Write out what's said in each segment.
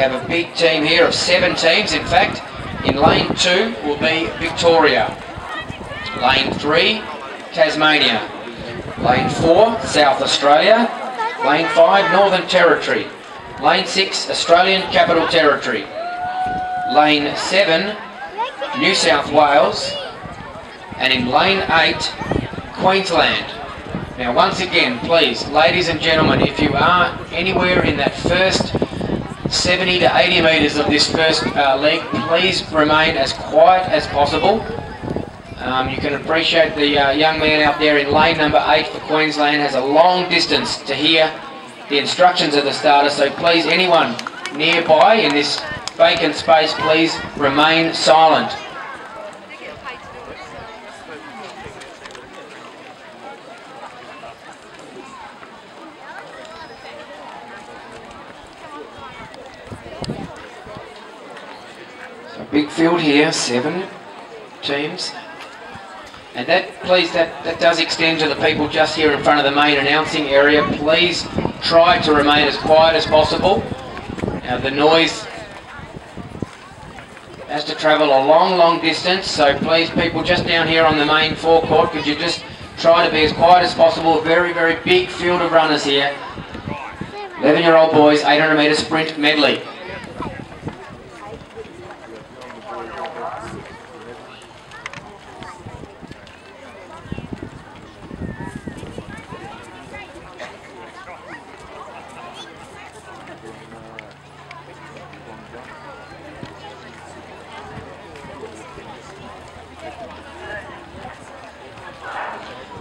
have a big team here of 7 teams. In fact, in lane 2 will be Victoria. Lane 3, Tasmania. Lane 4, South Australia. Lane 5, Northern Territory. Lane 6, Australian Capital Territory. Lane 7, New South Wales. And in lane 8, Queensland. Now once again, please, ladies and gentlemen, if you are anywhere in that first 70 to 80 metres of this first leg, please remain as quiet as possible. You can appreciate the young man out there in lane number 8 for Queensland has a long distance to hear the instructions of the starter, so please, anyone nearby in this vacant space, please remain silent. Big field here, 7 teams. And that, please, that does extend to the people just here in front of the main announcing area. Please try to remain as quiet as possible. Now the noise has to travel a long distance, so please, people just down here on the main forecourt, could you just try to be as quiet as possible. A very big field of runners here. 11-year-old boys, 800 metre sprint medley.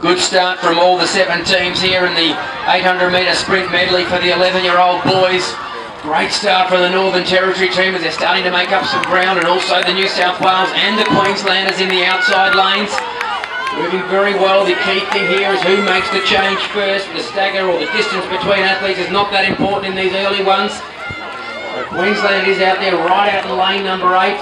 Good start from all the 7 teams here in the 800 metre sprint medley for the 11-year-old boys. Great start for the Northern Territory team as they're starting to make up some ground, and also the New South Wales and the Queenslanders in the outside lanes. Moving very well. The key thing here is who makes the change first. The stagger or the distance between athletes is not that important in these early ones. So Queensland is out there right out in lane number 8.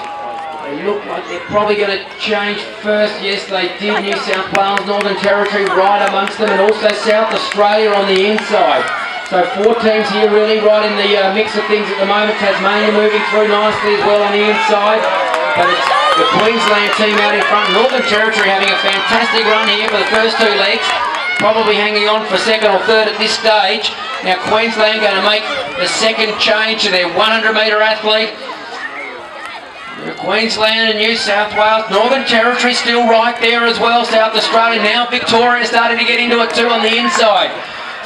They look like they're probably going to change first. Yes, they did. New South Wales, Northern Territory right amongst them, and also South Australia on the inside. So 4 teams here really right in the mix of things at the moment. Tasmania moving through nicely as well on the inside. But it's the Queensland team out in front. Northern Territory having a fantastic run here for the first 2 legs. Probably hanging on for 2nd or 3rd at this stage. Now Queensland going to make the second change to their 100 metre athlete. Queensland and New South Wales, Northern Territory still right there as well, South Australia. Now Victoria starting to get into it too on the inside.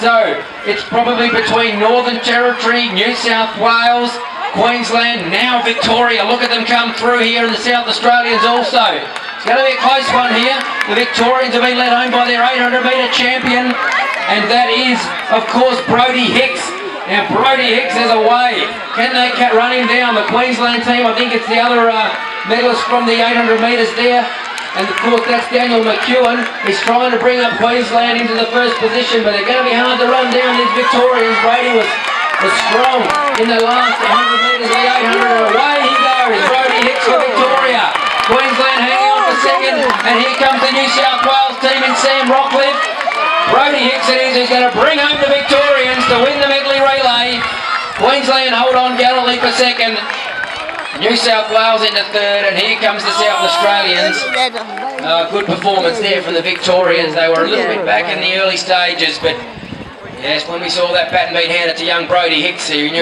So it's probably between Northern Territory, New South Wales, Queensland, now Victoria. Look at them come through here, and the South Australians also. It's going to be a close one here. The Victorians have been led home by their 800 metre champion, and that is, of course, Brodie Hicks. Now Brodie Hicks has a way. Can they run him down? The Queensland team, I think it's the other medalist from the 800 metres there. And of course that's Daniel McEwen. He's trying to bring up Queensland into the first position, but they're going to be hard to run down these Victorians. Brodie was strong in the last 100 metres of the 800. And away he goes. Brodie Hicks for Victoria. Queensland hanging on for 2nd. And here comes the New South Wales team in Sam Rockcliffe. Brodie Hicks it is who's going to bring home the Victorians to win the medley relay. Queensland hold on gallantly for 2nd. New South Wales into 3rd, and here comes the South Australians. Good performance there from the Victorians. They were a little bit back in the early stages, but yes, when we saw that bat and beat handed to young Brodie Hicks, you knew